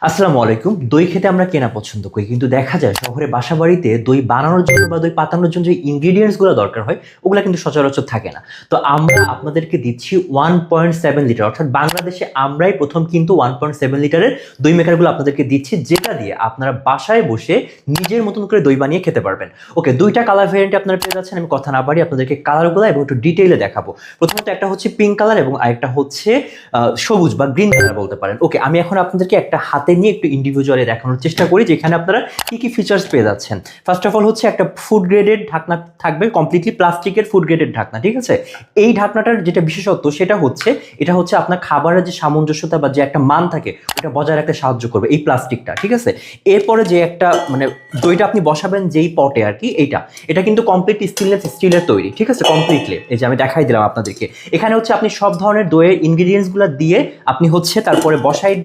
আসসালামু আলাইকুম। দই খেতে আমরা কেনা পছন্দ করি, কিন্তু দেখা যায় শহরে বাসাবাড়িতে দই বানানোর জন্য বা দই পাতানোর জন্য যে ইনগ্রিডিয়েন্টস গুলো দরকার হয় ওগুলা কিন্তু সচরাচর থাকে না। তো আমরা আপনাদেরকে দিচ্ছি 1.7 লিটার, অর্থাৎ বাংলাদেশে আমরাই প্রথম কিন্তু 1.7 লিটারের দই মেকারগুলো আপনাদেরকে দিচ্ছি, যেটা দিয়ে আপনারা বাসায় বসে নিজের মতন করে দই বানিয়ে খেতে পারবেন। ওকে, দুইটা কালার ভেরিয়েন্টে আপনারা পেয়ে যাচ্ছেন। আমি কথা না বাড়ি আপনাদেরকে কালারগুলো এবং একটু ডিটেইলে দেখাবো। প্রথমত একটা হচ্ছে পিঙ্ক কালার এবং আরেকটা হচ্ছে সবুজ বা গ্রিন কালার বলতে পারেন। ওকে, আমি এখন আপনাদেরকে একটা হাতে নিয়ে একটু ইন্ডিভিজুয়ালি দেখানোর চেষ্টা করি যেখানে আপনারা কি কি ফিচার্স পেয়ে যাচ্ছেন। ফার্স্ট অফ অল হচ্ছে একটা ফুড গ্রেডেড ঢাকনা থাকবে, কমপ্লিটলি প্লাস্টিকের ফুড গ্রেডেড ঢাকনা, ঠিক আছে। এই ঢাকনাটার যেটা বিশেষত্ব সেটা হচ্ছে এটা হচ্ছে আপনার খাবারের যে সামঞ্জস্যতা বা যে একটা মান থাকে ওটা বজায় রাখতে সাহায্য করবে এই প্লাস্টিকটা, ঠিক আছে। এরপরে যে একটা মানে দইটা আপনি বসাবেন যেই পটে আর কি, এটা কিন্তু কমপ্লিট স্টেনলেস স্টিলের তৈরি, ঠিক আছে, কমপ্লিটলি। এই যে আমি দেখাই দিলাম আপনাদেরকে, এখানে হচ্ছে আপনি সব ধরনের দইয়ের ইনগ্রিডিয়েন্টস গুলো দিয়ে আপনি হচ্ছে তারপরে বসাই